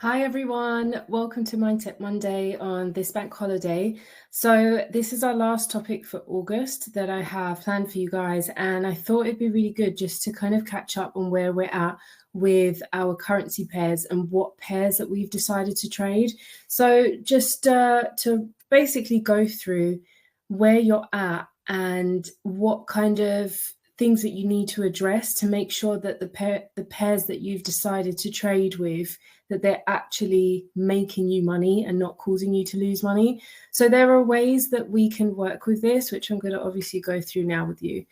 Hi everyone, welcome to Mindset Monday on this bank holiday. So this is our last topic for August that I have planned for you guys, and I thought it'd be really good just to kind of catch up on where we're at with our currency pairs and what pairs that we've decided to trade. So just to basically go through where you're at and what kind of things that you need to address to make sure that the pairs that you've decided to trade with, that they're actually making you money and not causing you to lose money. So there are ways that we can work with this, which I'm going to obviously go through now with you.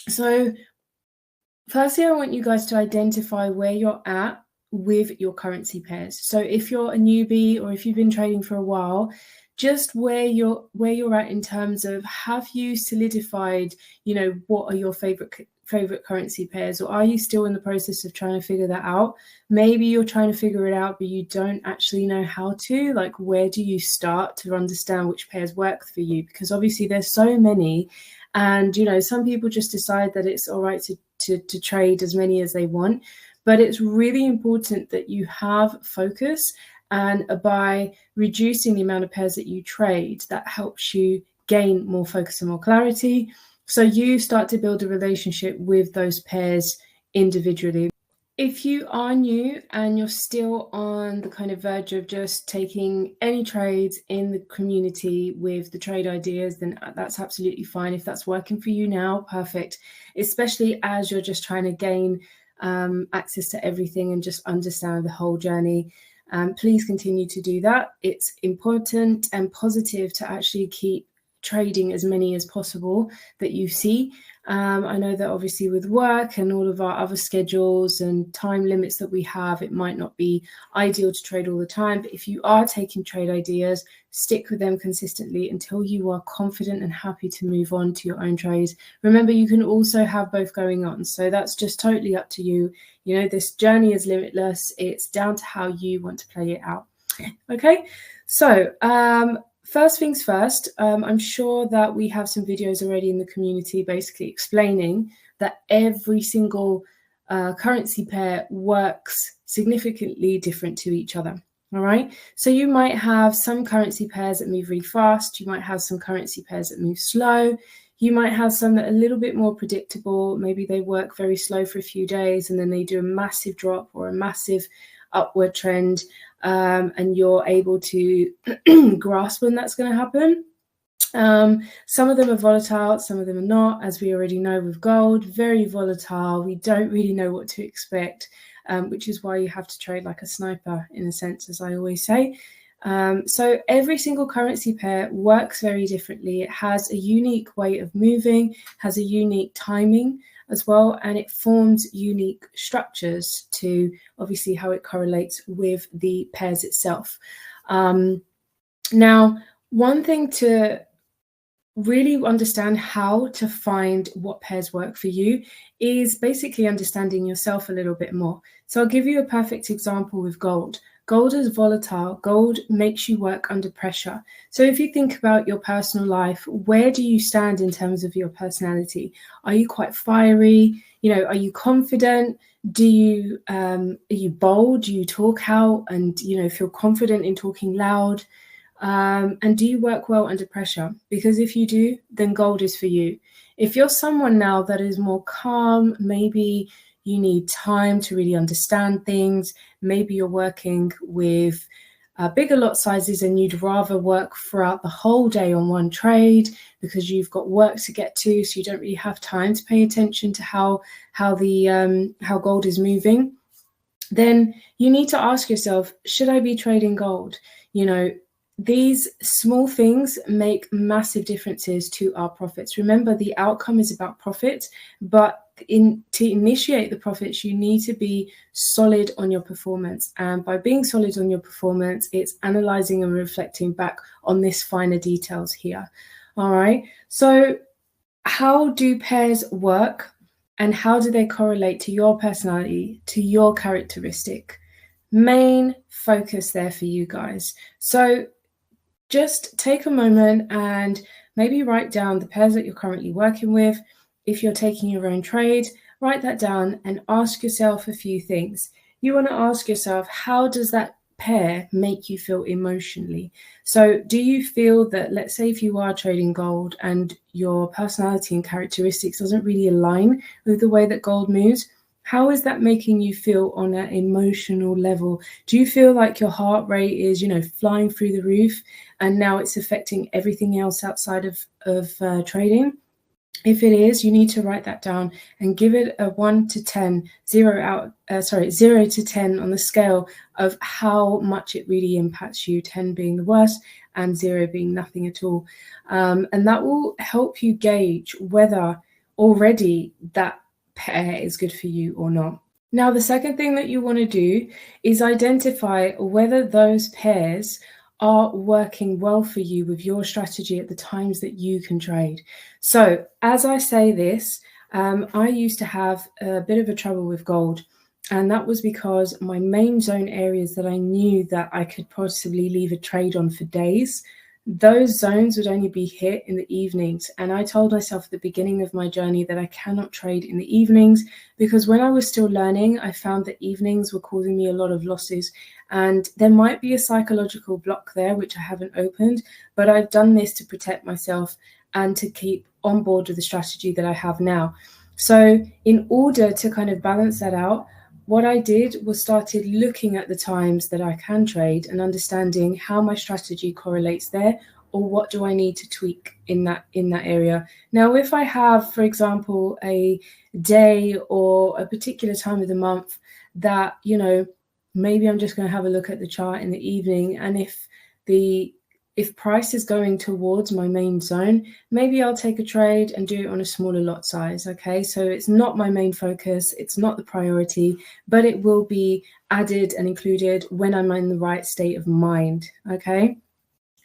So firstly, I want you guys to identify where you're at with your currency pairs. So if you're a newbie or if you've been trading for a while, just where you're at in terms of, have you solidified, what are your favorite currency pairs, or are you still in the process of trying to figure that out? Maybe you're trying to figure it out, but you don't actually know how to. Like, where do you start to understand which pairs work for you? Because obviously there's so many, and some people just decide that it's all right to trade as many as they want, but it's really important that you have focus. And by reducing the amount of pairs that you trade, that helps you gain more focus and more clarity. So you start to build a relationship with those pairs individually. If you are new and you're still on the kind of verge of just taking any trades in the community with the trade ideas, then that's absolutely fine. If that's working for you now, perfect. Especially as you're just trying to gain access to everything and just understand the whole journey. Please continue to do that. It's important and positive to actually keep trading as many as possible that you see. I know that obviously with work and all of our other schedules and time limits that we have, it might not be ideal to trade all the time, but if you are taking trade ideas, stick with them consistently until you are confident and happy to move on to your own trades. Remember, you can also have both going on, so that's just totally up to you. This journey is limitless. It's down to how you want to play it out. Okay, so first things first, I'm sure that we have some videos already in the community basically explaining that every single currency pair works significantly different to each other. All right, so you might have some currency pairs that move really fast. You might have some currency pairs that move slow. You might have some that are a little bit more predictable. Maybe they work very slow for a few days and then they do a massive drop or a massive upward trend, and you're able to grasp when that's going to happen. Some of them are volatile, some of them are not. As we already know with gold, very volatile. We don't really know what to expect, which is why you have to trade like a sniper in a sense, as I always say. So every single currency pair works very differently. It has a unique way of moving, has a unique timing as well, and it forms unique structures to obviously how it correlates with the pairs itself. Now, one thing to really understand how to find what pairs work for you is basically understanding yourself a little bit more. So I'll give you a perfect example with gold. Gold is volatile. Gold makes you work under pressure. So if you think about your personal life, where do you stand in terms of your personality? Are you quite fiery? Are you confident? Are you bold? Do you talk out and, feel confident in talking loud? And do you work well under pressure? Because if you do, then gold is for you. If you're someone now that is more calm, maybe you need time to really understand things. Maybe you're working with bigger lot sizes and you'd rather work throughout the whole day on one trade because you've got work to get to, so you don't really have time to pay attention to how gold is moving. Then you need to ask yourself, should I be trading gold? These small things make massive differences to our profits. Remember, the outcome is about profit, but to initiate the profits, you need to be solid on your performance. And by being solid on your performance, it's analyzing and reflecting back on this finer details here. All right. So how do pairs work and how do they correlate to your personality, to your characteristic? Main focus there for you guys. So just take a moment and maybe write down the pairs that you're currently working with. If you're taking your own trade, write that down and ask yourself a few things. you want to ask yourself, how does that pair make you feel emotionally? So do you feel that, let's say if you are trading gold and your personality and characteristics doesn't really align with the way that gold moves, how is that making you feel on an emotional level? Do you feel like your heart rate is, flying through the roof, and now it's affecting everything else outside of trading? If it is, you need to write that down and give it a 1 to 10, 0 to 10 on the scale of how much it really impacts you, 10 being the worst and 0 being nothing at all. And that will help you gauge whether already that pair is good for you or not. Now, the second thing that you want to do is identify whether those pairs are working well for you with your strategy at the times that you can trade. So as I say this, I used to have a bit of a trouble with gold, and that was because my main zone areas that I knew that I could possibly leave a trade on for days, those zones would only be hit in the evenings. And I told myself at the beginning of my journey that I cannot trade in the evenings, because when I was still learning, I found that evenings were causing me a lot of losses. And there might be a psychological block there, which I haven't opened, but I've done this to protect myself and to keep on board with the strategy that I have now. So in order to kind of balance that out, what I did was started looking at the times that I can trade and understanding how my strategy correlates there, or what do I need to tweak in that area. Now, if I have, for example, a day or a particular time of the month that, maybe I'm just going to have a look at the chart in the evening, and if price is going towards my main zone, maybe I'll take a trade and do it on a smaller lot size. Okay, so it's not my main focus, it's not the priority, but it will be added and included when I'm in the right state of mind. Okay,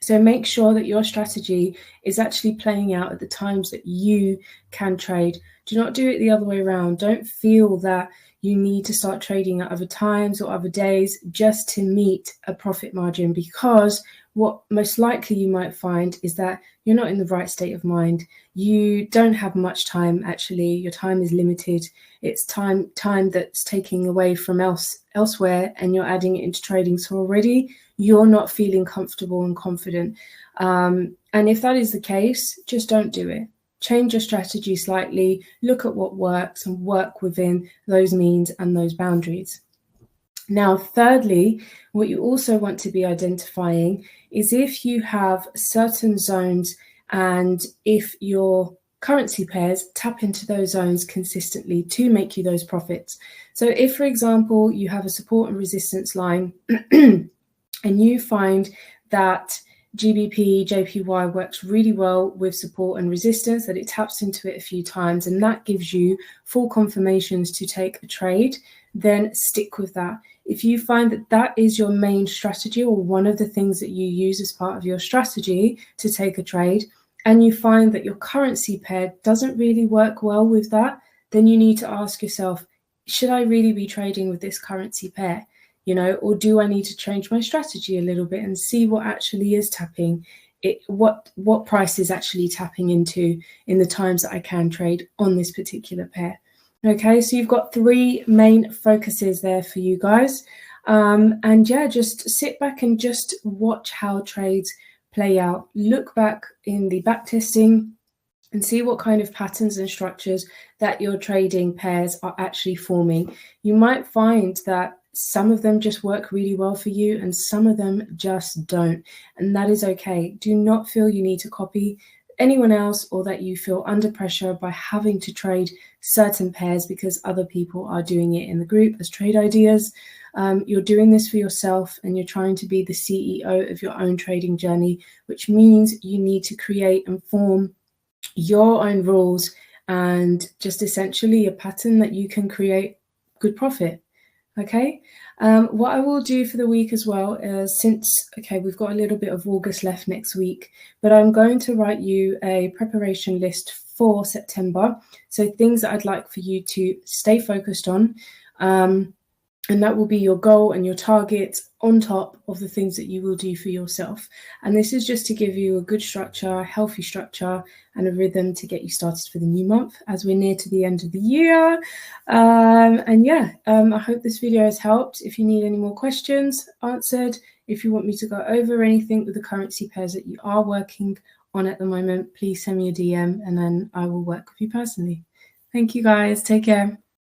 so make sure that your strategy is actually playing out at the times that you can trade. Do not do it the other way around. Don't feel that you need to start trading at other times or other days just to meet a profit margin, because what most likely you might find is that you're not in the right state of mind. You don't have much time, actually. Your time is limited. It's time that's taking away from elsewhere, and you're adding it into trading. So already you're not feeling comfortable and confident. And if that is the case, just don't do it. Change your strategy slightly, look at what works and work within those means and those boundaries. Now, thirdly, what you also want to be identifying is if you have certain zones and if your currency pairs tap into those zones consistently to make you those profits. So if, for example, you have a support and resistance line and you find that GBP, JPY works really well with support and resistance, that it taps into it a few times, and that gives you full confirmations to take a trade, then stick with that. If you find that that is your main strategy, or one of the things that you use as part of your strategy to take a trade, and you find that your currency pair doesn't really work well with that, then you need to ask yourself, should I really be trading with this currency pair? Or do I need to change my strategy a little bit and see what actually is tapping it, what price is actually tapping into in the times that I can trade on this particular pair. Okay, so you've got 3 main focuses there for you guys. And yeah, just sit back and just watch how trades play out. Look back in the back testing and see what kind of patterns and structures that your trading pairs are actually forming. You might find that some of them just work really well for you and some of them just don't. And that is okay. Do not feel you need to copy anyone else, or that you feel under pressure by having to trade certain pairs because other people are doing it in the group as trade ideas. You're doing this for yourself, and you're trying to be the CEO of your own trading journey, which means you need to create and form your own rules and just essentially a pattern that you can create good profit. Okay, what I will do for the week as well is, we've got a little bit of August left next week, but I'm going to write you a preparation list for September. So things that I'd like for you to stay focused on. And that will be your goal and your target on top of the things that you will do for yourself. And this is just to give you a good structure, healthy structure, and a rhythm to get you started for the new month as we're near to the end of the year. I hope this video has helped. If you need any more questions answered, if you want me to go over anything with the currency pairs that you are working on at the moment, please send me a DM and then I will work with you personally. Thank you guys. Take care.